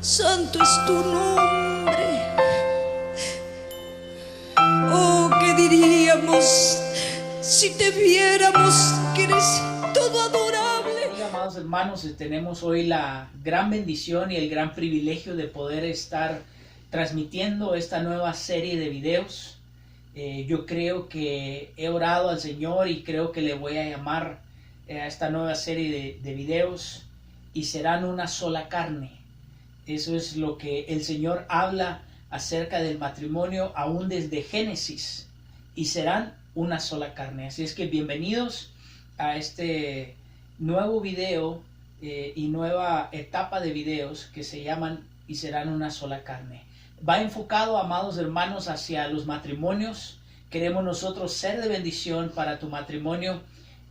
Santo es tu nombre. Oh, ¿qué diríamos si te viéramos que eres todo adorable? Hola, amados hermanos, tenemos hoy la gran bendición y el gran privilegio de poder estar transmitiendo esta nueva serie de videos. Yo creo que he orado al Señor y creo que le voy a llamar a esta nueva serie de videos y serán una sola carne. Eso es lo que el Señor habla acerca del matrimonio aún desde Génesis, y serán una sola carne. Así es que bienvenidos a este nuevo video y nueva etapa de videos que se llaman y serán una sola carne. Va enfocado, amados hermanos, hacia los matrimonios. Queremos nosotros ser de bendición para tu matrimonio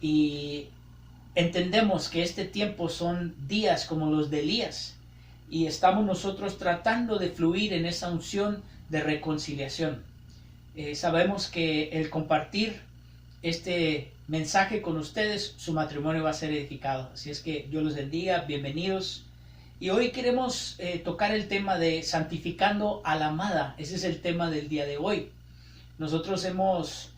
y entendemos que este tiempo son días como los de Elías y estamos nosotros tratando de fluir en esa unción de reconciliación. Sabemos que el compartir este mensaje con ustedes, su matrimonio va a ser edificado. Así es que Dios los bendiga, bienvenidos. Y hoy queremos tocar el tema de santificando a la amada. Ese es el tema del día de hoy. Nosotros hemos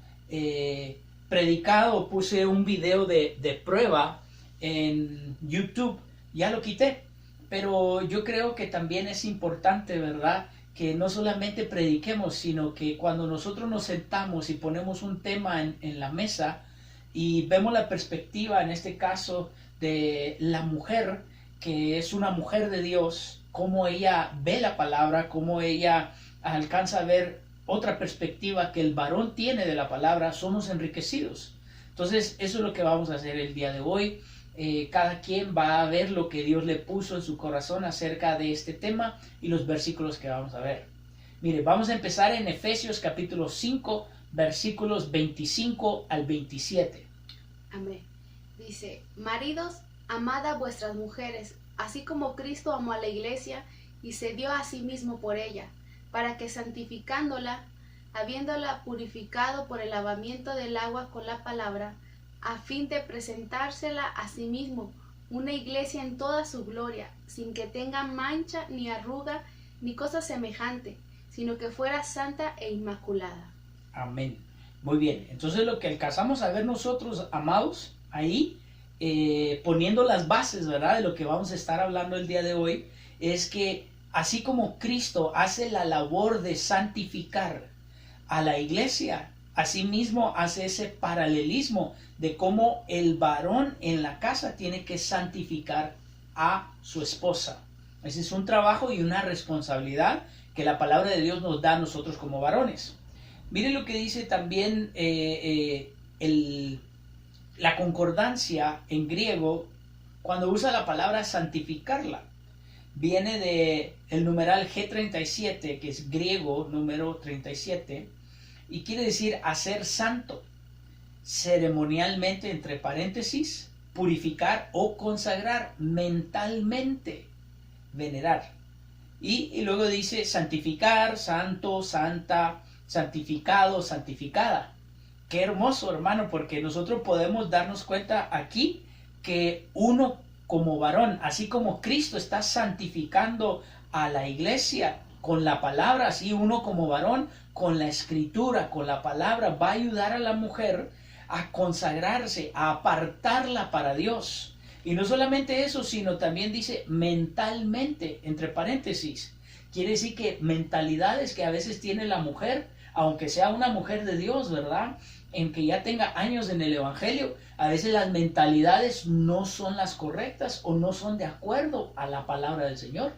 predicado, puse un video de prueba en YouTube, ya lo quité, pero yo creo que también es importante, ¿verdad?, que no solamente prediquemos, sino que cuando nosotros nos sentamos y ponemos un tema en la mesa y vemos la perspectiva, en este caso, de la mujer, que es una mujer de Dios, cómo ella ve la palabra, cómo ella alcanza a ver otra perspectiva que el varón tiene de la palabra, somos enriquecidos. Entonces, eso es lo que vamos a hacer el día de hoy. Cada quien va a ver lo que Dios le puso en su corazón acerca de este tema y los versículos que vamos a ver. Mire, vamos a empezar en Efesios capítulo 5, versículos 25 al 27. Amén. Dice: maridos, amad a vuestras mujeres, así como Cristo amó a la iglesia y se dio a sí mismo por ella, para que santificándola, habiéndola purificado por el lavamiento del agua con la palabra, a fin de presentársela a sí mismo, una iglesia en toda su gloria, sin que tenga mancha, ni arruga, ni cosa semejante, sino que fuera santa e inmaculada. Amén. Muy bien. Entonces lo que alcanzamos a ver nosotros, amados, ahí, poniendo las bases, ¿verdad?, de lo que vamos a estar hablando el día de hoy, es que así como Cristo hace la labor de santificar a la iglesia, asimismo hace ese paralelismo de cómo el varón en la casa tiene que santificar a su esposa. Ese es un trabajo y una responsabilidad que la palabra de Dios nos da a nosotros como varones. Miren lo que dice también la concordancia en griego cuando usa la palabra santificarla. Viene de el numeral G37, que es griego número 37, y quiere decir hacer santo, ceremonialmente, entre paréntesis, purificar o consagrar, mentalmente, venerar. Y luego dice santificar, santo, santa, santificado, santificada. Qué hermoso, hermano, porque nosotros podemos darnos cuenta aquí que uno como varón, así como Cristo está santificando a la iglesia con la palabra, así uno como varón con la escritura, con la palabra, va a ayudar a la mujer a consagrarse, a apartarla para Dios. Y no solamente eso, sino también dice mentalmente, entre paréntesis. Quiere decir que mentalidades que a veces tiene la mujer, aunque sea una mujer de Dios, ¿verdad?, en que ya tenga años en el evangelio, a veces las mentalidades no son las correctas o no son de acuerdo a la palabra del Señor.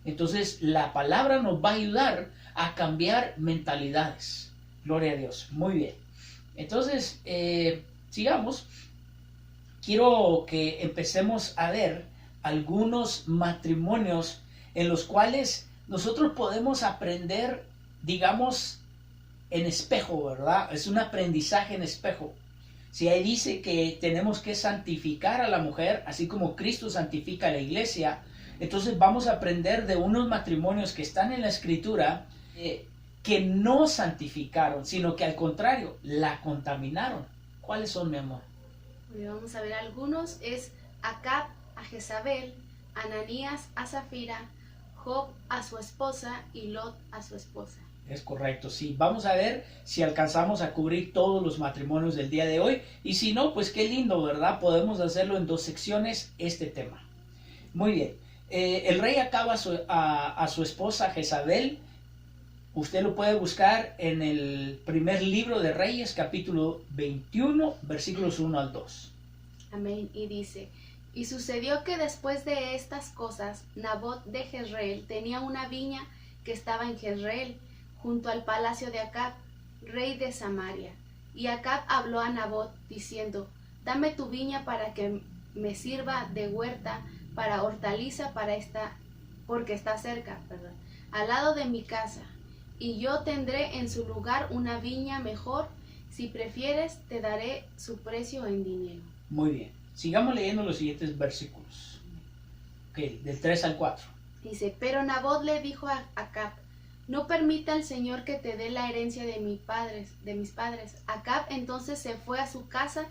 Entonces la palabra nos va a ayudar a cambiar mentalidades. Gloria a Dios. Muy bien. Entonces, sigamos. Quiero que empecemos a ver algunos matrimonios en los cuales nosotros podemos aprender, digamos, en espejo, ¿verdad? Es un aprendizaje en espejo. Si ahí dice que tenemos que santificar a la mujer, así como Cristo santifica a la iglesia, entonces vamos a aprender de unos matrimonios que están en la Escritura que no santificaron, sino que al contrario, la contaminaron. ¿Cuáles son, mi amor? Bueno, vamos a ver algunos. Es Acab a Jezabel, Ananías a Zafira, Job a su esposa y Lot a su esposa. Es correcto, sí. Vamos a ver si alcanzamos a cubrir todos los matrimonios del día de hoy. Y si no, pues qué lindo, ¿verdad? Podemos hacerlo en 2 secciones este tema. Muy bien. El rey acaba a su esposa Jezabel. Usted lo puede buscar en el primer libro de Reyes, capítulo 21, versículos 1 al 2. Amén. Y dice: y sucedió que después de estas cosas, Nabot de Jezreel tenía una viña que estaba en Jezreel, junto al palacio de Acab, rey de Samaria. Y Acab habló a Nabot, diciendo: dame tu viña para que me sirva de huerta, para hortaliza, porque está cerca, al lado de mi casa. Y yo tendré en su lugar una viña mejor. Si prefieres, te daré su precio en dinero. Muy bien. Sigamos leyendo los siguientes versículos. Ok, del 3 al 4. Dice: pero Nabot le dijo a Acab: no permita el Señor que te dé la herencia de mis padres. Acab entonces se fue a su casa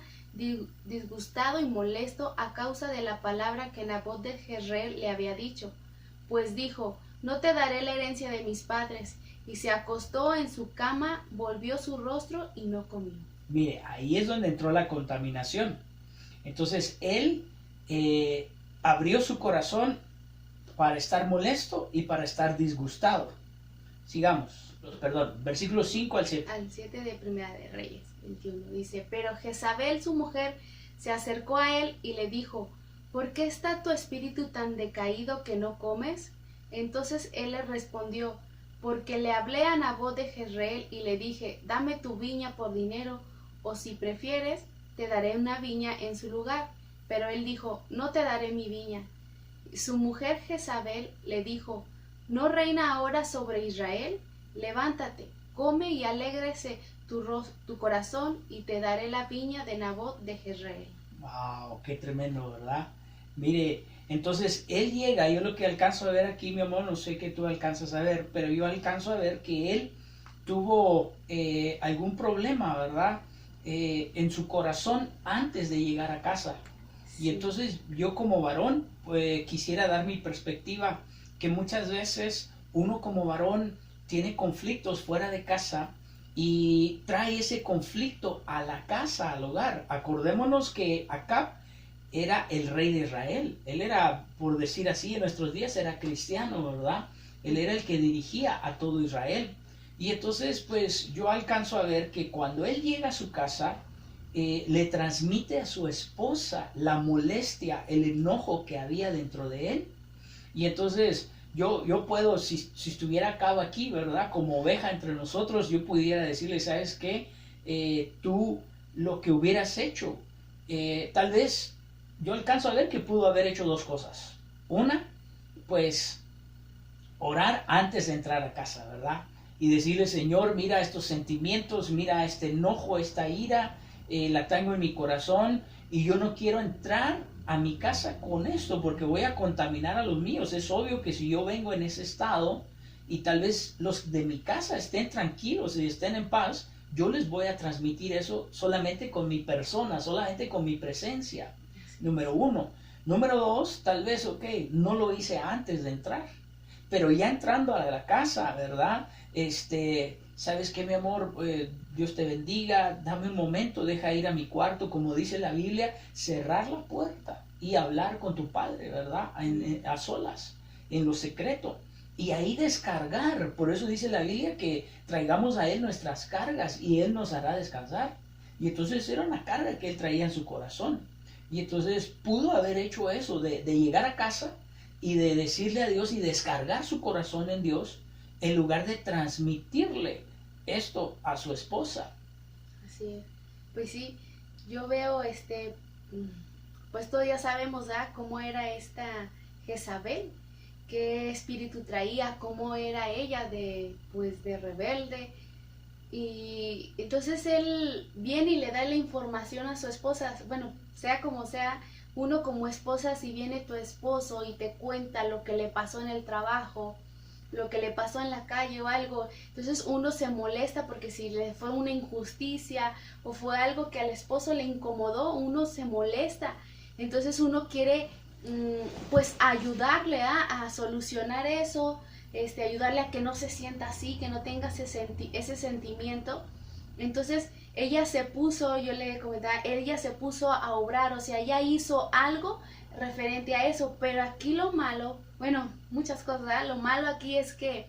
disgustado y molesto a causa de la palabra que Nabot de Jezreel le había dicho. Pues dijo: no te daré la herencia de mis padres. Y se acostó en su cama, volvió su rostro y no comió. Mire, ahí es donde entró la contaminación. Entonces él abrió su corazón para estar molesto y para estar disgustado. Sigamos, versículos 5 al 7. Al 7 de Primera de Reyes 21 dice: pero Jezabel, su mujer, se acercó a él y le dijo: ¿por qué está tu espíritu tan decaído que no comes? Entonces él le respondió: porque le hablé a Nabot de Jezreel y le dije: dame tu viña por dinero, o si prefieres, te daré una viña en su lugar. Pero él dijo: no te daré mi viña. Su mujer Jezabel le dijo: ¿no reina ahora sobre Israel? Levántate, come y alégrese tu corazón, y te daré la viña de Nabot de Jezreel. Wow, qué tremendo, ¿verdad? Mire, entonces él llega, yo lo que alcanzo a ver aquí, mi amor, no sé qué tú alcanzas a ver, pero yo alcanzo a ver que él tuvo algún problema, ¿verdad? En su corazón antes de llegar a casa. Sí. Y entonces yo como varón quisiera dar mi perspectiva, que muchas veces uno como varón tiene conflictos fuera de casa y trae ese conflicto a la casa, al hogar. Acordémonos que Acab era el rey de Israel. Él era, por decir así, en nuestros días era cristiano, ¿verdad? Él era el que dirigía a todo Israel. Y entonces, pues, yo alcanzo a ver que cuando él llega a su casa, le transmite a su esposa la molestia, el enojo que había dentro de él. Y entonces, yo puedo, si estuviera Acab aquí, ¿verdad? Como oveja entre nosotros, yo pudiera decirle: ¿sabes qué? Tú lo que hubieras hecho, tal vez yo alcanzo a ver que pudo haber hecho 2 cosas. Una, pues, orar antes de entrar a casa, ¿verdad? Y decirle: Señor, mira estos sentimientos, mira este enojo, esta ira, la tengo en mi corazón y yo no quiero entrar a mi casa con esto porque voy a contaminar a los míos. Es obvio que si yo vengo en ese estado y tal vez los de mi casa estén tranquilos y estén en paz, yo les voy a transmitir eso solamente con mi persona, solamente con mi presencia. Número 1. Número 2, tal vez, no lo hice antes de entrar, pero ya entrando a la casa, ¿verdad? ¿Sabes qué, mi amor? Dios te bendiga, dame un momento, deja ir a mi cuarto, como dice la Biblia, cerrar la puerta y hablar con tu padre, ¿verdad? A solas, en lo secreto. Y ahí descargar. Por eso dice la Biblia que traigamos a Él nuestras cargas y Él nos hará descansar. Y entonces era una carga que Él traía en su corazón. Y entonces pudo haber hecho eso, de llegar a casa y de decirle a Dios y descargar su corazón en Dios, en lugar de transmitirle esto a su esposa. Así es. Pues sí, yo veo, pues todos ya sabemos, ¿verdad?, cómo era esta Jezabel, qué espíritu traía, cómo era ella de rebelde. Y entonces él viene y le da la información a su esposa. Bueno, sea como sea, uno como esposa, si viene tu esposo y te cuenta lo que le pasó en el trabajo, lo que le pasó en la calle o algo, entonces uno se molesta porque si le fue una injusticia o fue algo que al esposo le incomodó, uno se molesta. Entonces uno quiere pues ayudarle a solucionar eso, ayudarle a que no se sienta así, que no tenga ese sentimiento. Entonces ella se puso, yo le comentaba, ella se puso a obrar, o sea, ella hizo algo referente a eso, pero aquí lo malo, bueno, muchas cosas, ¿verdad? Lo malo aquí es que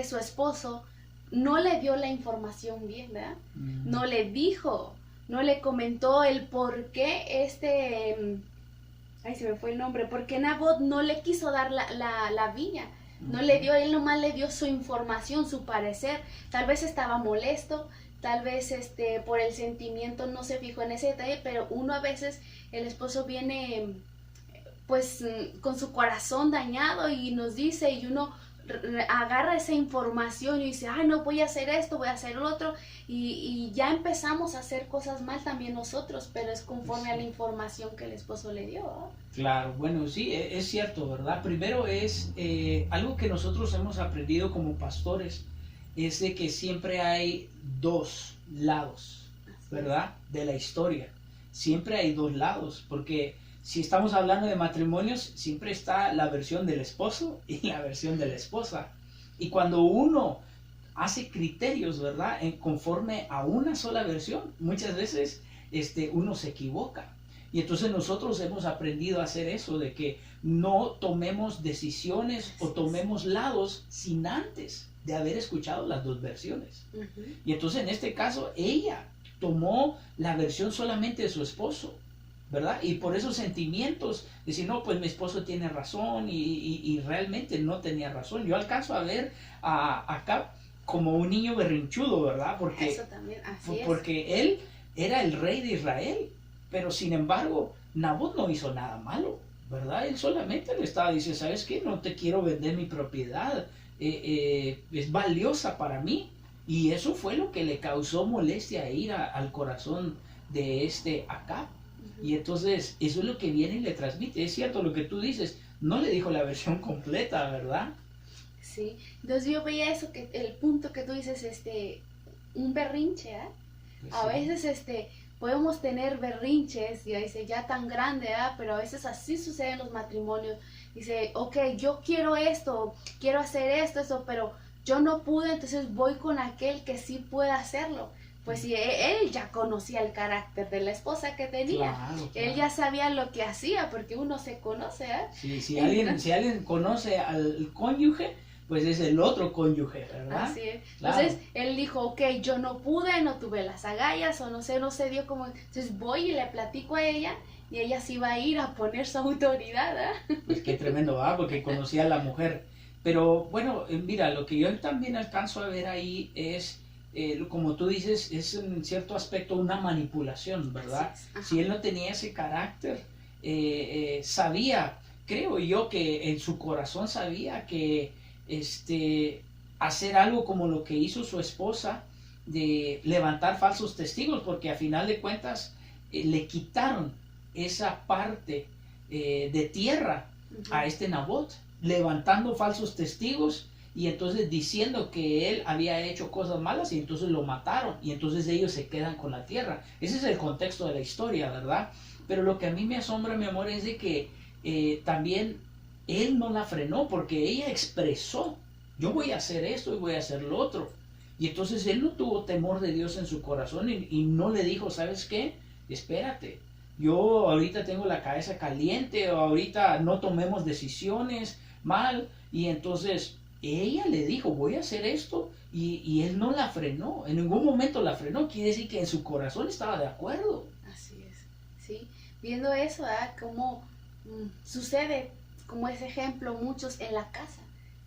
su esposo no le dio la información bien, ¿verdad? No le dijo, no le comentó el por qué ay, se me fue el nombre, porque Nabot no le quiso dar la viña, no le dio, él nomás le dio su información, su parecer, tal vez estaba molesto, tal vez por el sentimiento no se fijó en ese detalle, pero uno a veces, el esposo viene pues con su corazón dañado y nos dice, y uno agarra esa información y dice, ay, no, voy a hacer esto, voy a hacer lo otro, y ya empezamos a hacer cosas mal también nosotros, pero es conforme a la información que el esposo le dio, ¿no? Claro, bueno, sí, es cierto, ¿verdad? Primero es algo que nosotros hemos aprendido como pastores, es de que siempre hay dos lados, ¿verdad? De la historia. Siempre hay dos lados, porque si estamos hablando de matrimonios, siempre está la versión del esposo y la versión de la esposa. Y cuando uno hace criterios, ¿verdad? Conforme a una sola versión, muchas veces uno se equivoca. Y entonces nosotros hemos aprendido a hacer eso, de que no tomemos decisiones o tomemos lados sin antes de haber escuchado las dos versiones. Y entonces en este caso ella tomó la versión solamente de su esposo, ¿verdad? Y por esos sentimientos, decir, no, pues mi esposo tiene razón y realmente no tenía razón. Yo alcanzo a ver acá como un niño berrinchudo, ¿verdad? Porque, eso también, así porque él era el rey de Israel, pero sin embargo, Nabot no hizo nada malo, ¿verdad? Él solamente le estaba diciendo, ¿sabes qué? No te quiero vender mi propiedad, es valiosa para mí. Y eso fue lo que le causó molestia e ira al corazón de Acab. Y entonces eso es lo que viene y le transmite. Es cierto lo que tú dices, no le dijo la versión completa, ¿verdad? Sí, entonces yo veía eso, que el punto que tú dices, un berrinche, ¿eh? Pues A sí. veces podemos tener berrinches, y dice, ya tan grande, ¿eh? Pero a veces así sucede en los matrimonios. Dice, ok, yo quiero esto, quiero hacer esto, eso, pero yo no pude, entonces voy con aquel que sí puede hacerlo. Pues sí, él ya conocía el carácter de la esposa que tenía. Claro, Él ya sabía lo que hacía, porque uno se conoce, ¿eh? Sí, si alguien conoce al cónyuge, pues es el otro cónyuge, ¿verdad? Así es. Claro. Entonces él dijo, ok, yo no pude, no tuve las agallas, o no sé, no se dio como... Entonces voy y le platico a ella, y ella sí va a ir a poner su autoridad, ¿eh? Pues qué tremendo, ¿verdad? Porque conocía a la mujer. Pero bueno, mira, lo que yo también alcanzo a ver ahí es, como tú dices, es en cierto aspecto una manipulación, ¿verdad? Si él no tenía ese carácter, sabía, creo yo que en su corazón sabía que hacer algo como lo que hizo su esposa, de levantar falsos testigos, porque a final de cuentas le quitaron esa parte de tierra a Nabot, levantando falsos testigos y entonces diciendo que él había hecho cosas malas y entonces lo mataron y entonces ellos se quedan con la tierra. Ese es el contexto de la historia, ¿verdad? Pero lo que a mí me asombra, mi amor, es de que también él no la frenó, porque ella expresó, yo voy a hacer esto y voy a hacer lo otro. Y entonces él no tuvo temor de Dios en su corazón y no le dijo, ¿sabes qué? Espérate, yo ahorita tengo la cabeza caliente, o ahorita no tomemos decisiones mal. Y entonces ella le dijo, voy a hacer esto, y él no la frenó, en ningún momento la frenó. Quiere decir que en su corazón estaba de acuerdo. Así es, sí. Viendo eso, ¿verdad? Cómo sucede, como ese ejemplo, muchos en la casa,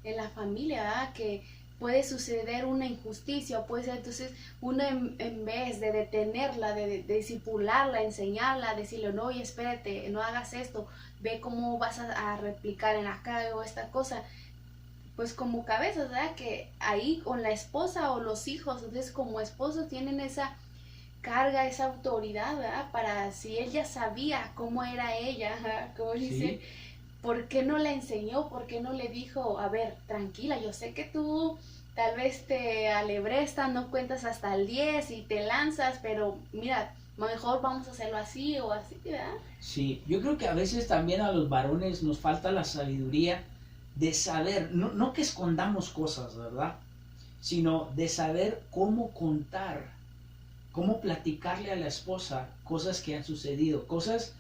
en la familia, ¿verdad? Que puede suceder una injusticia, puede ser, entonces uno en vez de detenerla, de discipularla, enseñarla, decirle, no, oye, espérate, no hagas esto, ve cómo vas a replicar en acá o esta cosa, pues como cabezas, ¿verdad? Que ahí con la esposa o los hijos, entonces como esposos tienen esa carga, esa autoridad, ¿verdad? Para, si él ya sabía cómo era ella, ¿verdad? Como dice, Sí. ¿por qué no la enseñó? ¿Por qué no le dijo, a ver, tranquila, yo sé que tú tal vez te alebrestas, no cuentas hasta el 10 y te lanzas, pero mira, mejor vamos a hacerlo así o así, ¿verdad? Sí, yo creo que a veces también a los varones nos falta la sabiduría de saber, no que escondamos cosas, ¿verdad? Sino de saber cómo contar, cómo platicarle a la esposa cosas que han sucedido, cosas,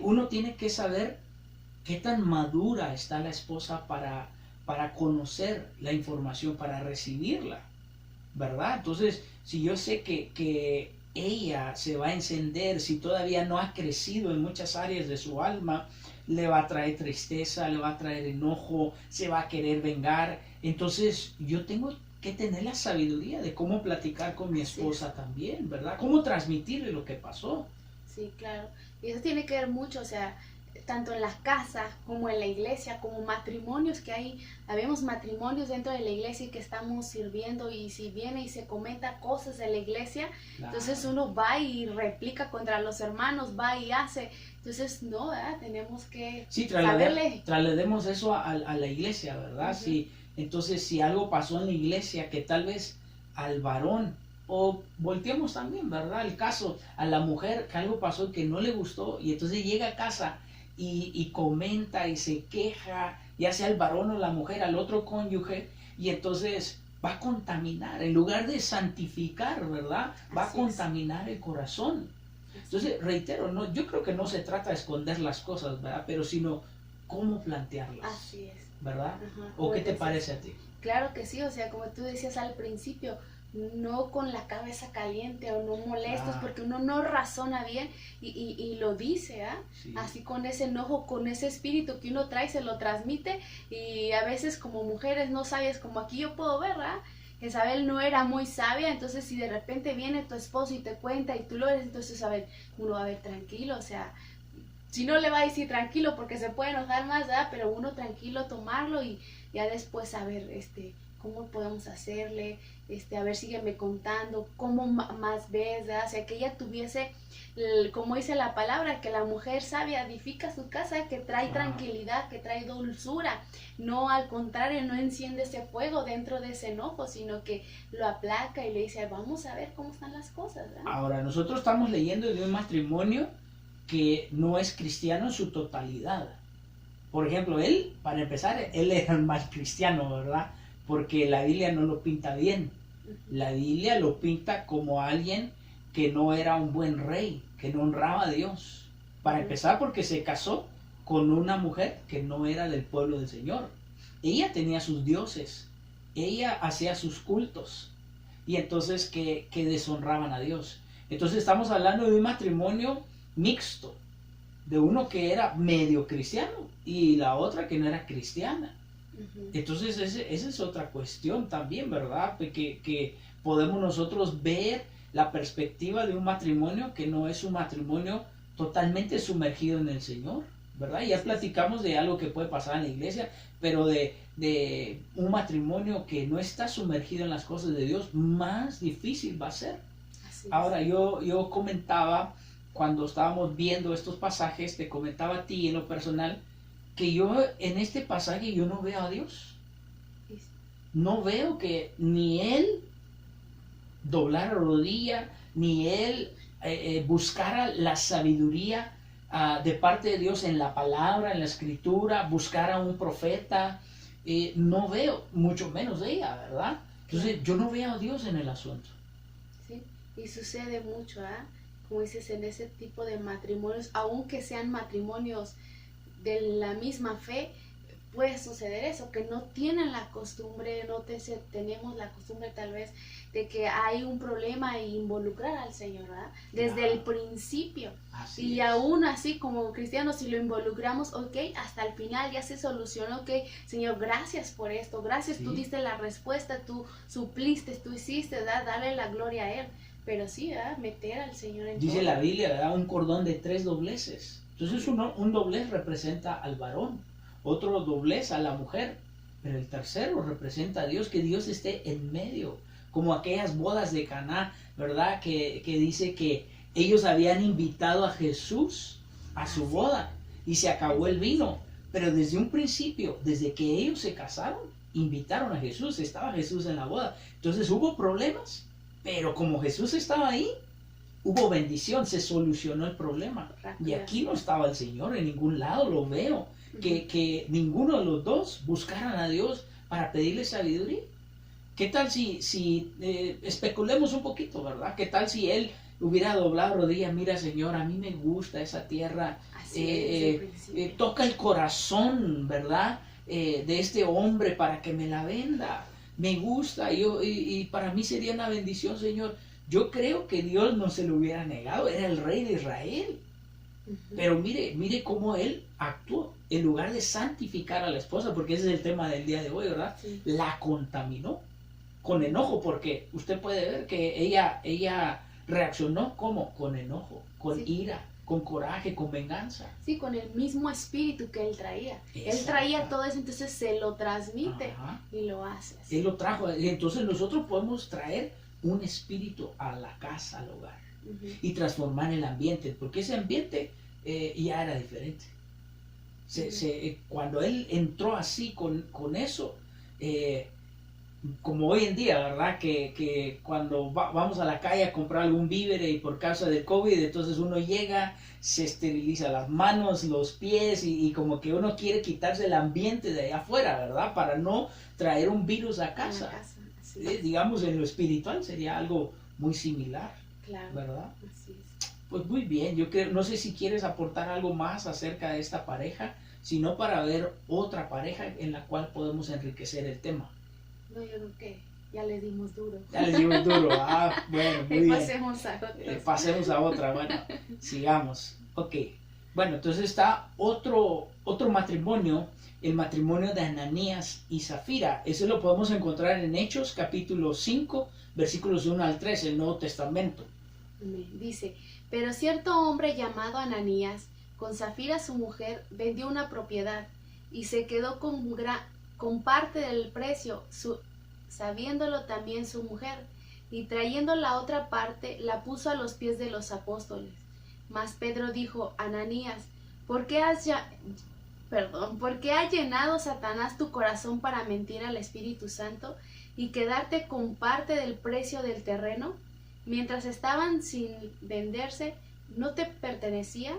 uno tiene que saber qué tan madura está la esposa para conocer la información, para recibirla, ¿verdad? Entonces, si yo sé que ella se va a encender, si todavía no ha crecido en muchas áreas de su alma, le va a traer tristeza, le va a traer enojo, se va a querer vengar. Entonces, yo tengo que tener la sabiduría de cómo platicar con mi esposa también, ¿verdad? Cómo transmitirle lo que pasó. Sí, claro. Y eso tiene que ver mucho, o sea, tanto en las casas como en la iglesia, como matrimonios que hay, habemos matrimonios dentro de la iglesia y que estamos sirviendo, y si viene y se comenta cosas de la iglesia, Claro. entonces uno va y replica contra los hermanos, va y hace. Entonces, no, ¿verdad? Tenemos que Sí, saberle. traslademos eso a la iglesia, ¿verdad? Ujú. Sí, entonces, si algo pasó en la iglesia que tal vez al varón, o volteemos también, ¿verdad? El caso, a la mujer, que algo pasó que no le gustó, y entonces llega a casa y comenta y se queja, ya sea el varón o la mujer, al otro cónyuge, y entonces va a contaminar, en lugar de santificar, ¿verdad? Va a Así es. contaminar el corazón. Entonces, reitero, no, yo creo que no se trata de esconder las cosas, ¿verdad? Pero sino cómo plantearlas, Así es. ¿verdad? Ajá, ¿O qué te pues, parece a ti? claro que sí, o sea, como tú decías al principio, no con la cabeza caliente o no molestos, Ah. porque uno no razona bien y lo dice, ¿ah? Sí. Así con ese enojo, con ese espíritu que uno trae, se lo transmite, y a veces como mujeres no sabes, como aquí yo puedo ver, ¿ah? Isabel no era muy sabia, entonces si de repente viene tu esposo y te cuenta y tú lo eres, entonces a ver, uno va a ver tranquilo, o sea, si no le va a decir tranquilo porque se puede enojar más, ¿verdad? Pero uno tranquilo tomarlo y ya después a ver, cómo podemos hacerle, a ver, sígueme contando, cómo más ves, ¿verdad? O sea, que ella tuviese, como dice la palabra, que la mujer sabia edifica su casa, que trae tranquilidad, que trae dulzura, no al contrario, no enciende ese fuego dentro de ese enojo, sino que lo aplaca y le dice, vamos a ver cómo están las cosas, ¿verdad? Ahora, nosotros estamos leyendo de un matrimonio que no es cristiano en su totalidad. Por ejemplo, él, para empezar, él era un mal cristiano, ¿verdad? Porque la Biblia no lo pinta bien. La Biblia lo pinta como alguien que no era un buen rey, que no honraba a Dios. Para empezar, porque se casó con una mujer que no era del pueblo del Señor. Ella tenía sus dioses, ella hacía sus cultos, y entonces que deshonraban a Dios. Entonces estamos hablando de un matrimonio mixto, de uno que era medio cristiano y la otra que no era cristiana. Entonces esa es otra cuestión también, ¿verdad? Que podemos nosotros ver la perspectiva de un matrimonio que no es un matrimonio totalmente sumergido en el Señor, ¿verdad? Ya platicamos de algo que puede pasar en la iglesia, pero de un matrimonio que no está sumergido en las cosas de Dios, más difícil va a ser. Así Ahora, yo comentaba, cuando estábamos viendo estos pasajes, te comentaba a ti en lo personal, que yo en este pasaje yo no veo a Dios. es. No veo que ni Él doblara rodilla, ni Él buscara la sabiduría de parte de Dios en la palabra, en la escritura, buscara un profeta. No veo, mucho menos ella, ¿verdad? Entonces yo no veo a Dios en el asunto. Sí, y sucede mucho, ¿ah? Como dices, en ese tipo de matrimonios, aunque sean matrimonios de la misma fe, puede suceder eso, que no tienen la costumbre, tenemos la costumbre tal vez de que hay un problema e involucrar al Señor, ¿verdad? Desde el principio. Así Y es. aún así, como cristianos, si lo involucramos, ok, hasta el final ya se solucionó, ok, Señor, gracias por esto, gracias, Sí. tú diste la respuesta, tú supliste, tú hiciste, ¿verdad? Dale la gloria a Él. Pero sí, ¿verdad? Meter al Señor en Dice todo. la Biblia, ¿verdad? Un cordón de 3 dobleces. Entonces un doblez representa al varón, otro doblez a la mujer, pero el tercero representa a Dios, que Dios esté en medio, como aquellas bodas de Caná, ¿verdad? Que dice que ellos habían invitado a Jesús a su boda y se acabó el vino, pero desde un principio, desde que ellos se casaron, invitaron a Jesús, estaba Jesús en la boda. Entonces hubo problemas, pero como Jesús estaba ahí, hubo bendición, se solucionó el problema. Y aquí no estaba el Señor, en ningún lado lo veo, que ninguno de los dos buscaran a Dios para pedirle sabiduría. ¿Qué tal si especulemos un poquito, ¿verdad? ¿Qué tal si él hubiera doblado rodillas? Mira, Señor, a mí me gusta esa tierra, toca el corazón, ¿verdad? De este hombre para que me la venda. Me gusta, y para mí sería una bendición, Señor. Yo creo que Dios no se lo hubiera negado, era el rey de Israel. Pero mire cómo él actuó. En lugar de santificar a la esposa, porque ese es el tema del día de hoy, ¿verdad? Sí. La contaminó con enojo, porque usted puede ver que ella reaccionó ¿cómo? Con enojo, con ira, con coraje, con venganza. Sí, con el mismo espíritu que él traía. Él traía todo eso, entonces se lo transmite y lo hace así. Él lo trajo. Entonces nosotros podemos traer un espíritu a la casa, al hogar, y transformar el ambiente, porque ese ambiente ya era diferente. Cuando él entró así con eso, como hoy en día, ¿verdad? Que cuando vamos a la calle a comprar algún víver y por causa del COVID, entonces uno llega, se esteriliza las manos, los pies y como que uno quiere quitarse el ambiente de allá afuera, ¿verdad? Para no traer un virus a casa. Digamos, en lo espiritual sería algo muy similar, claro, ¿verdad? Así es. Pues muy bien, yo creo, no sé si quieres aportar algo más acerca de esta pareja, sino para ver otra pareja en la cual podemos enriquecer el tema. No, yo creo que ya le dimos duro. Ya le dimos duro, bueno, muy bien. Pasemos a otra. Pasemos a otra, bueno, sigamos. Ok, bueno, entonces está otro matrimonio, el matrimonio de Ananías y Zafira. Eso lo podemos encontrar en Hechos, capítulo 5, versículos 1 al 3, el Nuevo Testamento. Dice, pero cierto hombre llamado Ananías, con Zafira su mujer, vendió una propiedad y se quedó con parte del precio, sabiéndolo también su mujer, y trayendo la otra parte, la puso a los pies de los apóstoles. Mas Pedro dijo, Ananías, ¿por qué ha llenado Satanás tu corazón para mentir al Espíritu Santo y quedarte con parte del precio del terreno? Mientras estaban sin venderse, ¿no te pertenecía?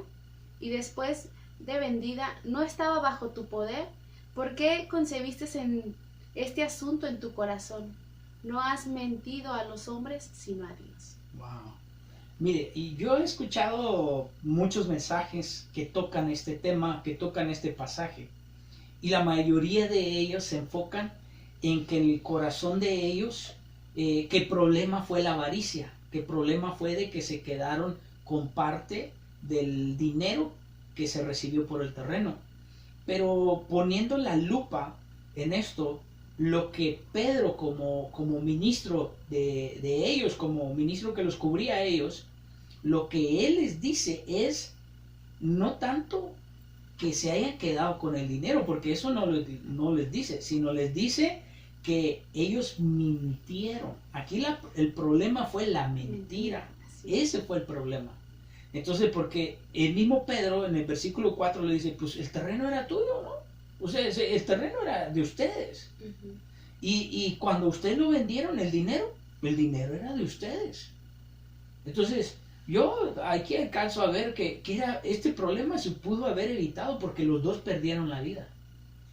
Y después de vendida, ¿no estaba bajo tu poder? ¿Por qué concebiste en este asunto en tu corazón? No has mentido a los hombres, sino a Dios. Wow. Mire, y yo he escuchado muchos mensajes que tocan este tema, que tocan este pasaje, y la mayoría de ellos se enfocan en que en el corazón de ellos, que el problema fue la avaricia, que el problema fue de que se quedaron con parte del dinero que se recibió por el terreno. Pero poniendo la lupa en esto, lo que Pedro como ministro de ellos, como ministro que los cubría a ellos, lo que él les dice es no tanto que se hayan quedado con el dinero, porque eso no les dice, sino les dice que ellos mintieron. Aquí el problema fue la mentira. Ese fue el problema. Entonces, porque el mismo Pedro en el versículo 4 le dice, pues el terreno era tuyo, ¿no? O sea, el terreno era de ustedes. Y cuando ustedes lo vendieron, el dinero era de ustedes. Entonces, yo aquí alcanzo a ver que este problema se pudo haber evitado porque los dos perdieron la vida.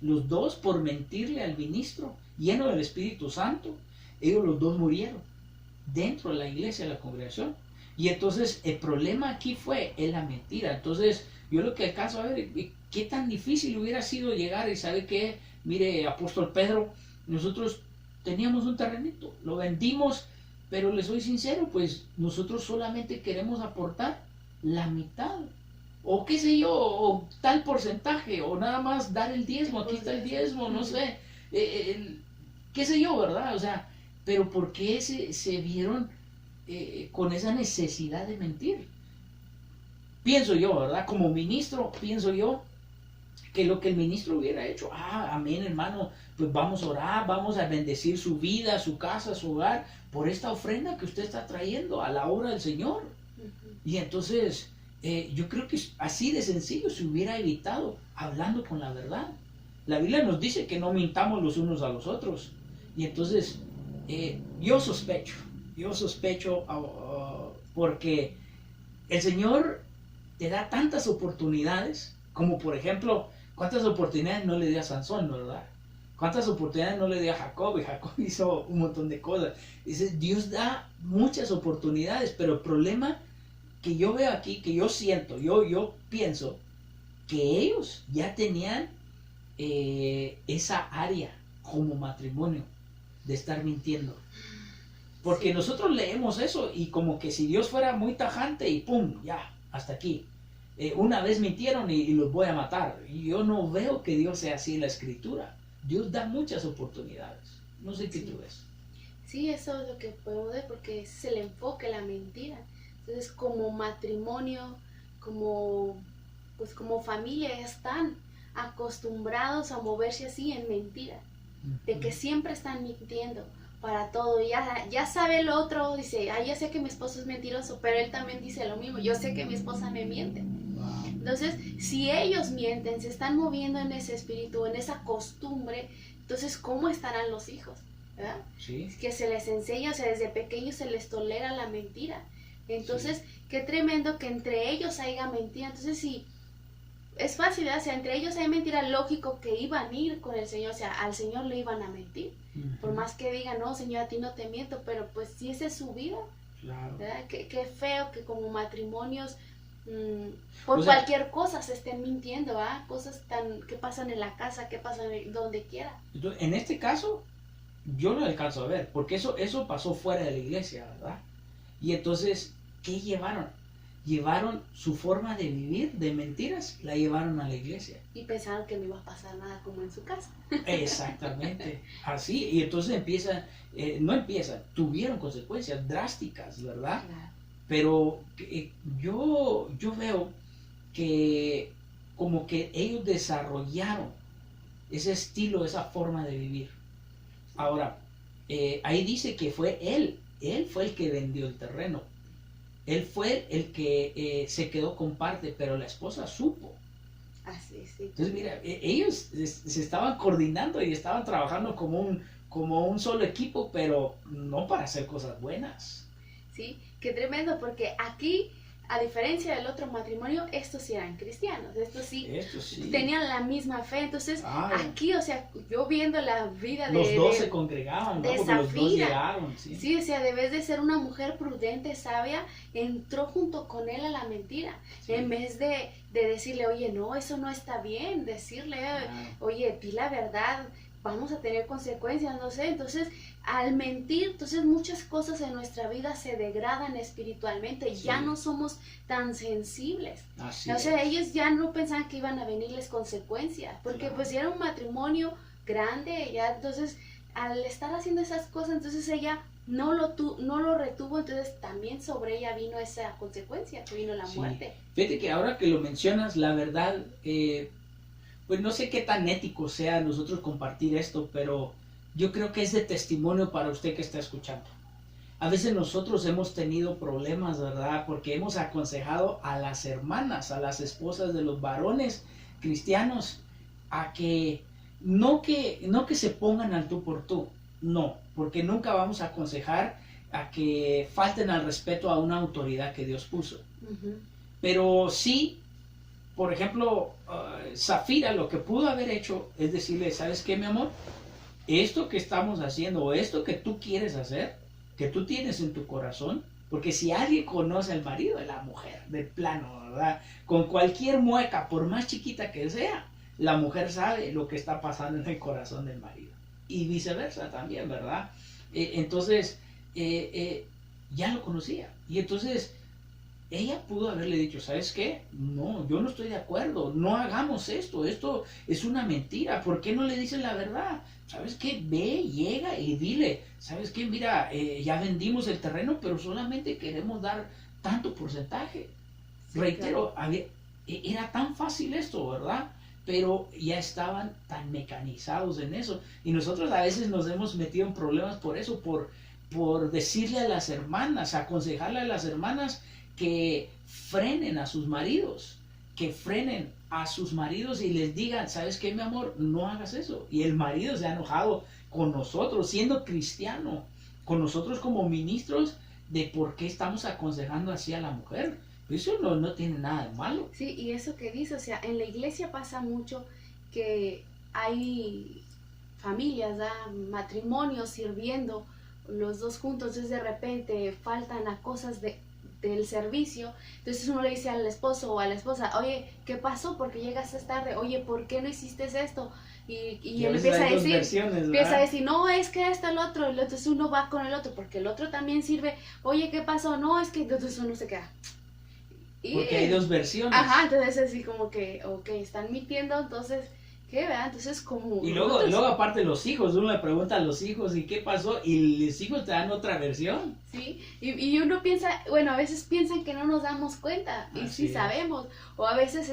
Los dos, por mentirle al ministro lleno del Espíritu Santo, ellos los dos murieron dentro de la iglesia, de la congregación. Y entonces el problema aquí fue la mentira. Entonces yo lo que alcanzo a ver, qué tan difícil hubiera sido llegar y saber que, mire, apóstol Pedro, nosotros teníamos un terrenito, lo vendimos, pero les soy sincero, pues nosotros solamente queremos aportar la mitad, o qué sé yo, o tal porcentaje, o nada más dar el diezmo, aquí está el diezmo, no sé, qué sé yo, ¿verdad? O sea, pero ¿por qué se vieron con esa necesidad de mentir? Pienso yo, ¿verdad? Como ministro, pienso yo que lo que el ministro hubiera hecho, amén, hermano, pues vamos a orar, vamos a bendecir su vida, su casa, su hogar, por esta ofrenda que usted está trayendo a la obra del Señor. Y entonces, yo creo que así de sencillo se hubiera evitado hablando con la verdad. La Biblia nos dice que no mintamos los unos a los otros. Y entonces, yo sospecho porque el Señor te da tantas oportunidades, como por ejemplo, ¿cuántas oportunidades no le dio a Sansón, verdad? ¿Cuántas oportunidades no le dio a Jacob? Y Jacob hizo un montón de cosas. Dice, Dios da muchas oportunidades, pero el problema que yo veo aquí, que yo siento, yo pienso que ellos ya tenían esa área como matrimonio de estar mintiendo. Porque nosotros leemos eso y como que si Dios fuera muy tajante y pum, ya, hasta aquí. Una vez mintieron y los voy a matar. Y yo no veo que Dios sea así en la Escritura. Dios da muchas oportunidades. No sé qué tú ves. Sí, eso es lo que podemos ver porque ese es el enfoque, la mentira. Entonces, como matrimonio, como familia, ya están acostumbrados a moverse así en mentira. De que siempre están mintiendo para todo. Ya sabe el otro, dice, ya sé que mi esposo es mentiroso, pero él también dice lo mismo. Yo sé que mi esposa me miente. Entonces, si ellos mienten, se están moviendo en ese espíritu, en esa costumbre, entonces, ¿cómo estarán los hijos? ¿Verdad? Sí. Que se les enseña, o sea, desde pequeños se les tolera la mentira. Entonces, qué tremendo que entre ellos haya mentira. Entonces, sí, es fácil, ¿verdad? O sea, entre ellos hay mentira, lógico que iban a ir con el Señor, o sea, al Señor le iban a mentir. Por más que digan, no, Señor, a ti no te miento, pero pues si esa es su vida, claro. ¿verdad? Qué feo que como matrimonios por cualquier cosa se estén mintiendo, ¿verdad? Cosas que pasan en la casa, que pasan donde quiera. En este caso, yo no alcanzo a ver, porque eso pasó fuera de la iglesia, ¿verdad? Y entonces, ¿qué llevaron? Llevaron su forma de vivir, de mentiras, la llevaron a la iglesia. Y pensaron que no iba a pasar nada como en su casa. Exactamente, así, y entonces tuvieron consecuencias drásticas, ¿verdad? Claro. Pero yo veo que como que ellos desarrollaron ese estilo, esa forma de vivir. Ahora, ahí dice que fue él fue el que vendió el terreno. Él fue el que se quedó con parte, pero la esposa supo. Así, sí. Entonces, mira, ellos se estaban coordinando y estaban trabajando como un solo equipo, pero no para hacer cosas buenas. Sí, qué tremendo, porque aquí, a diferencia del otro matrimonio, estos sí eran cristianos, estos sí tenían la misma fe. Entonces, aquí, o sea, yo viendo la vida los dos se congregaban, ¿no? Porque los dos llegaron. Sí, o sea, debes de ser una mujer prudente, sabia, entró junto con él a la mentira. Sí. En vez de decirle, oye, no, eso no está bien, decirle, oye, di la verdad, vamos a tener consecuencias, no sé. Entonces, al mentir, entonces muchas cosas en nuestra vida se degradan espiritualmente, ya no somos tan sensibles. O sea, ellos ya no pensaban que iban a venirles consecuencias, porque pues ya era un matrimonio grande, ya entonces al estar haciendo esas cosas, entonces ella no lo retuvo, entonces también sobre ella vino esa consecuencia, que vino la muerte. Fíjate que ahora que lo mencionas, la verdad, pues no sé qué tan ético sea nosotros compartir esto, pero yo creo que es de testimonio para usted que está escuchando. A veces nosotros hemos tenido problemas, ¿verdad? Porque hemos aconsejado a las hermanas, a las esposas de los varones cristianos, a que no que se pongan al tú por tú, no, porque nunca vamos a aconsejar a que falten al respeto a una autoridad que Dios puso. Pero sí, por ejemplo, Zafira lo que pudo haber hecho es decirle, ¿sabes qué, mi amor? Esto que estamos haciendo o esto que tú quieres hacer, que tú tienes en tu corazón, porque si alguien conoce al marido de la mujer, de plano, ¿verdad? Con cualquier mueca, por más chiquita que sea, la mujer sabe lo que está pasando en el corazón del marido. Y viceversa también, ¿verdad? Entonces, ya lo conocía. Y entonces, ella pudo haberle dicho, ¿sabes qué? No, yo no estoy de acuerdo, no hagamos esto es una mentira, ¿por qué no le dicen la verdad? ¿Sabes qué? Ve, llega y dile, ¿sabes qué? Mira, ya vendimos el terreno, pero solamente queremos dar tanto porcentaje. Sí, reitero, claro. Era tan fácil esto, ¿verdad? Pero ya estaban tan mecanizados en eso. Y nosotros a veces nos hemos metido en problemas por eso, por decirle a las hermanas, aconsejarle a las hermanas que frenen a sus maridos, y les digan, ¿sabes qué, mi amor? No hagas eso. Y el marido se ha enojado con nosotros, siendo cristiano, con nosotros como ministros, de por qué estamos aconsejando así a la mujer. Eso no tiene nada de malo. Sí, y eso que dice, o sea, en la iglesia pasa mucho que hay familias, ¿verdad? Matrimonios sirviendo los dos juntos, entonces de repente faltan a cosas del servicio, entonces uno le dice al esposo o a la esposa, oye, ¿qué pasó? ¿Por qué llegaste tarde? Oye, ¿por qué no hiciste esto? Y él empieza a decir, no, es que esto, el otro, entonces uno va con el otro, porque el otro también sirve, oye, ¿qué pasó? No, es que entonces uno se queda. Porque hay dos versiones. Ajá, entonces así como que, ok, están mintiendo, entonces, ¿qué, verdad? Entonces como... Y luego aparte los hijos, uno le pregunta a los hijos, ¿y qué pasó? Y los hijos te dan otra versión. Sí, y uno piensa, bueno, a veces piensan que no nos damos cuenta, y sí sabemos, o a veces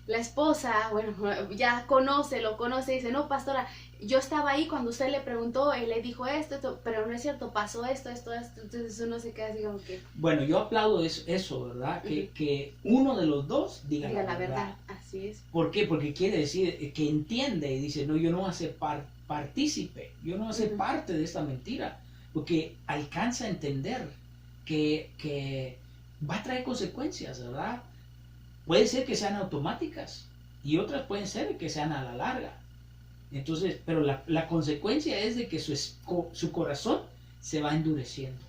la esposa, bueno, ya lo conoce y dice, no, pastora, yo estaba ahí cuando usted le preguntó, él le dijo esto, pero no es cierto, pasó esto, entonces uno se queda así como que... Bueno, yo aplaudo eso, ¿verdad? Que uno de los dos diga la verdad. Así es. ¿Por qué? Porque quiere decir que entiende y dice, no, yo no voy a ser partícipe, yo no voy a ser parte de esta mentira, porque alcanza a entender que va a traer consecuencias, ¿verdad? Puede ser que sean automáticas y otras pueden ser que sean a la larga. Entonces, pero la consecuencia es de que su corazón se va endureciendo,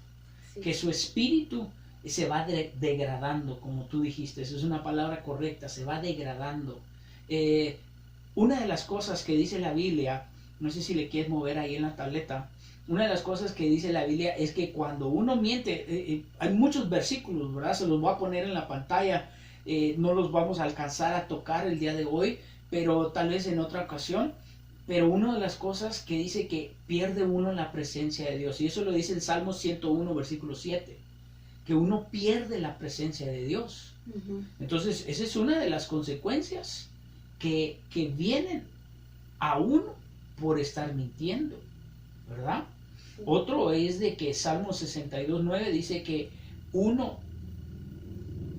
que su espíritu se va degradando, como tú dijiste, esa es una palabra correcta, se va degradando. Una de las cosas que dice la Biblia, no sé si le quieres mover ahí en la tableta, una de las cosas que dice la Biblia es que cuando uno miente, hay muchos versículos, ¿verdad? Se los voy a poner en la pantalla, no los vamos a alcanzar a tocar el día de hoy, pero tal vez en otra ocasión. Pero una de las cosas que dice que pierde uno la presencia de Dios, y eso lo dice el Salmo 101, versículo 7, que uno pierde la presencia de Dios. Entonces, esa es una de las consecuencias que vienen a uno por estar mintiendo, ¿verdad? Otro es de que Salmo 62, 9 dice que uno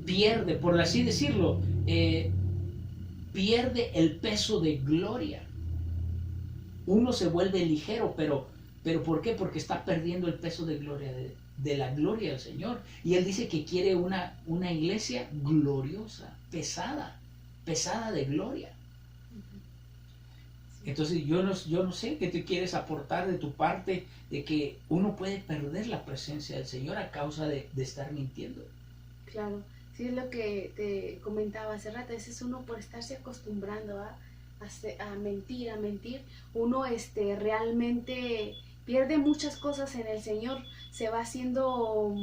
pierde, por así decirlo, pierde el peso de gloria. Uno se vuelve ligero, pero ¿por qué? Porque está perdiendo el peso de gloria, de la gloria del Señor. Y Él dice que quiere una iglesia gloriosa, pesada de gloria. Entonces yo no sé qué te quieres aportar de tu parte, de que uno puede perder la presencia del Señor a causa de estar mintiendo. Claro, sí, es lo que te comentaba hace rato, ese es uno por estarse acostumbrando a mentir, uno realmente pierde muchas cosas en el Señor, se va haciendo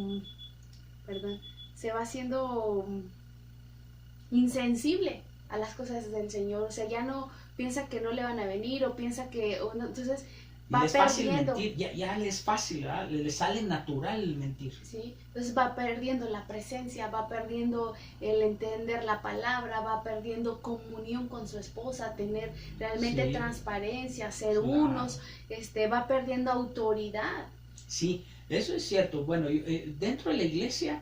insensible a las cosas del Señor, o sea, ya no piensa que no le van a venir o piensa que, entonces va es fácil perdiendo. Mentir, ya le es fácil, ¿verdad? Le sale natural mentir. Sí, entonces va perdiendo la presencia, va perdiendo el entender la palabra, va perdiendo comunión con su esposa, tener realmente transparencia, ser unos, va perdiendo autoridad. Sí, eso es cierto. Bueno, dentro de la iglesia,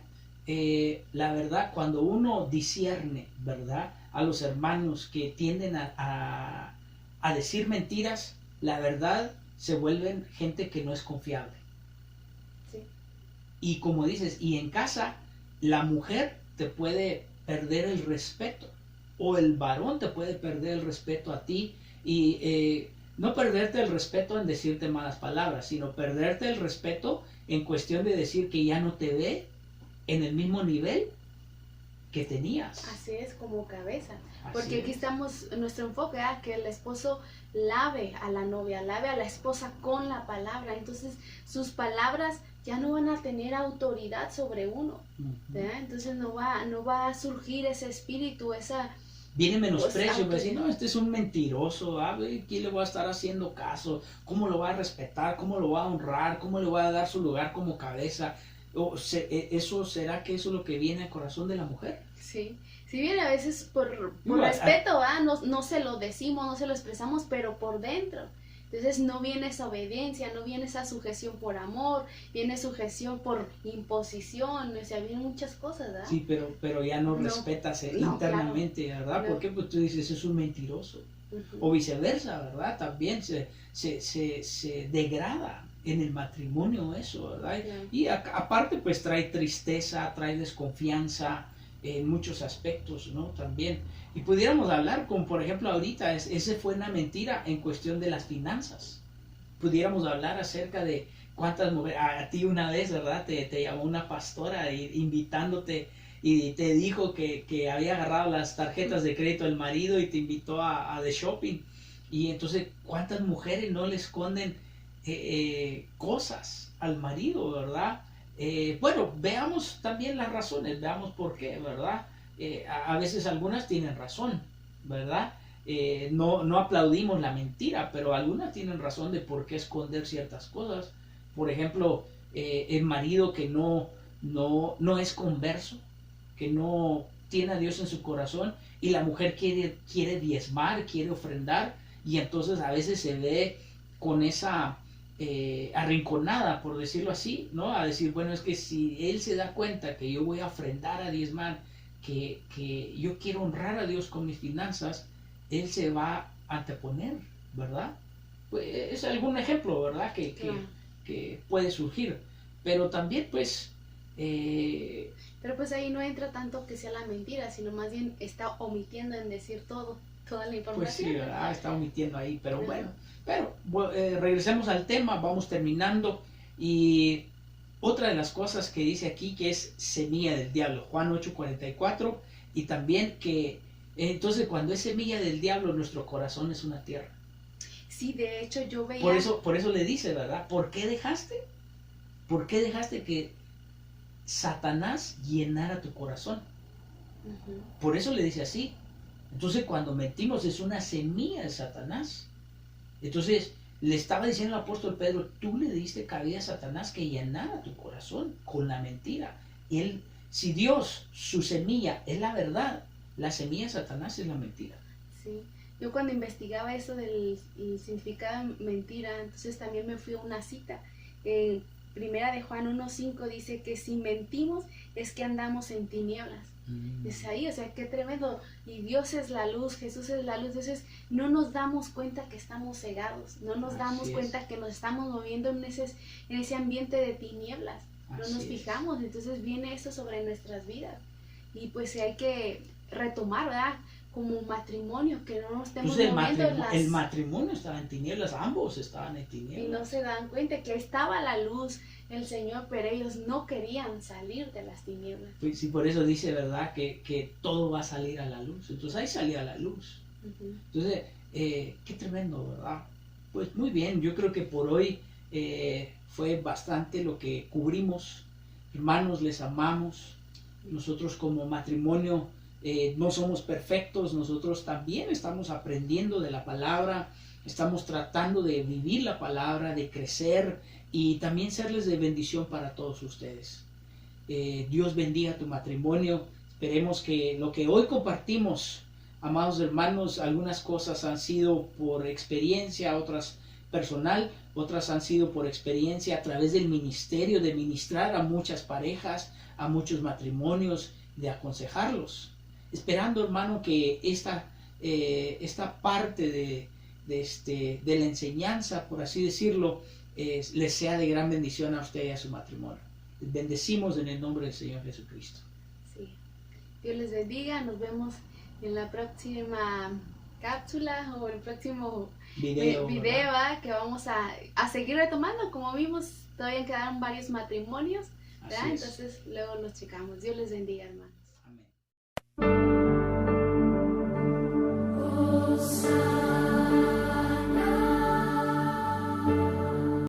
la verdad, cuando uno discierne, ¿verdad?, a los hermanos que tienden a decir mentiras, la verdad se vuelven gente que no es confiable. Sí. Y como dices, y en casa la mujer te puede perder el respeto, o el varón te puede perder el respeto a ti, y no perderte el respeto en decirte malas palabras, sino perderte el respeto en cuestión de decir que ya no te ve en el mismo nivel que tenías. Así es, como cabeza. Porque aquí estamos, nuestro enfoque, que el esposo lave a la novia, lave a la esposa con la palabra. Entonces sus palabras ya no van a tener autoridad sobre uno. Entonces no va a surgir ese espíritu, esa... Viene menosprecio, pues, decir, no, este es un mentiroso, ¿quién le va a estar haciendo caso? ¿Cómo lo va a respetar? ¿Cómo lo va a honrar? ¿Cómo le va a dar su lugar como cabeza? ¿Será que eso es lo que viene al corazón de la mujer? Sí, si bien a veces por respeto, no se lo decimos, no se lo expresamos, pero por dentro. Entonces no viene esa obediencia, no viene esa sujeción por amor, viene sujeción por imposición, o sea, vienen muchas cosas, ¿verdad? Sí, pero ya no respetas internamente, claro, ¿verdad? Porque pues tú dices, es un mentiroso. O viceversa, ¿verdad? También se degrada en el matrimonio eso, ¿verdad? Claro. Y aparte pues trae tristeza, trae desconfianza en muchos aspectos, ¿no? También. Y pudiéramos hablar, como por ejemplo ahorita, ese fue una mentira en cuestión de las finanzas. Pudiéramos hablar acerca de cuántas mujeres, a ti una vez, ¿verdad? Te llamó una pastora invitándote y te dijo que había agarrado las tarjetas de crédito del marido y te invitó a de shopping. Y entonces, ¿cuántas mujeres no le esconden cosas al marido, ¿verdad? Bueno, veamos también las razones, veamos por qué, ¿verdad? A veces algunas tienen razón, ¿verdad? No aplaudimos la mentira, pero algunas tienen razón de por qué esconder ciertas cosas. Por ejemplo, el marido que no es converso, que no tiene a Dios en su corazón, y la mujer quiere diezmar, quiere ofrendar, y entonces a veces se ve con esa arrinconada, por decirlo así, ¿no? A decir, bueno, es que si él se da cuenta que yo voy a ofrendar, a diezmar, que yo quiero honrar a Dios con mis finanzas, él se va a anteponer, ¿verdad? Pues es algún ejemplo, ¿verdad? Que puede surgir. Pero también, pues... Pero pues ahí no entra tanto que sea la mentira, sino más bien está omitiendo en decir toda la información. Pues sí, ¿verdad? Está omitiendo ahí, pero bueno. Pero regresemos al tema, vamos terminando. Y otra de las cosas que dice aquí, que es semilla del diablo, Juan 8:44, y también que entonces cuando es semilla del diablo, nuestro corazón es una tierra. Sí, de hecho yo veía... Por eso le dice, ¿verdad? ¿Por qué dejaste? ¿Por qué dejaste que Satanás llenara tu corazón? Uh-huh. Por eso le dice así. Entonces cuando mentimos es una semilla de Satanás. Entonces le estaba diciendo el apóstol Pedro, tú le diste cabida a Satanás que llenara tu corazón con la mentira. Y él, si Dios, su semilla es la verdad, la semilla de Satanás es la mentira. Sí, yo cuando investigaba eso del significado de mentira, entonces también me fui a una cita. Primera de Juan 1:5 dice que si mentimos es que andamos en tinieblas. Es ahí, o sea, qué tremendo. Y Dios es la luz, Jesús es la luz. Entonces no nos damos cuenta que estamos cegados, no nos damos cuenta que nos estamos moviendo en ese ambiente de tinieblas. No nos fijamos, entonces viene eso sobre nuestras vidas. Y pues hay que retomar, ¿verdad? Como matrimonio, que no nos estemos moviendo el matrimonio estaba en tinieblas, ambos estaban en tinieblas. Y no se dan cuenta que estaba la luz, el Señor, pero ellos no querían salir de las tinieblas. Pues sí, por eso dice, ¿verdad? Que todo va a salir a la luz. Entonces ahí salía la luz. Uh-huh. Entonces, qué tremendo, ¿verdad? Pues muy bien, yo creo que por hoy fue bastante lo que cubrimos. Hermanos, les amamos. Nosotros como matrimonio no somos perfectos, nosotros también estamos aprendiendo de la palabra, estamos tratando de vivir la palabra, de crecer y también serles de bendición para todos ustedes. Dios bendiga tu matrimonio. Esperemos que lo que hoy compartimos, amados hermanos, algunas cosas han sido por experiencia, otras personal, otras han sido por experiencia a través del ministerio, de ministrar a muchas parejas, a muchos matrimonios, de aconsejarlos. Esperando, hermano, que esta parte de la enseñanza, por así decirlo, les sea de gran bendición a usted y a su matrimonio. Les bendecimos en el nombre del Señor Jesucristo. Sí. Dios les bendiga. Nos vemos en la próxima cápsula o el próximo video que vamos a seguir retomando. Como vimos, todavía quedaron varios matrimonios, ¿verdad? Entonces luego los checamos. Dios les bendiga, hermanos. Amén.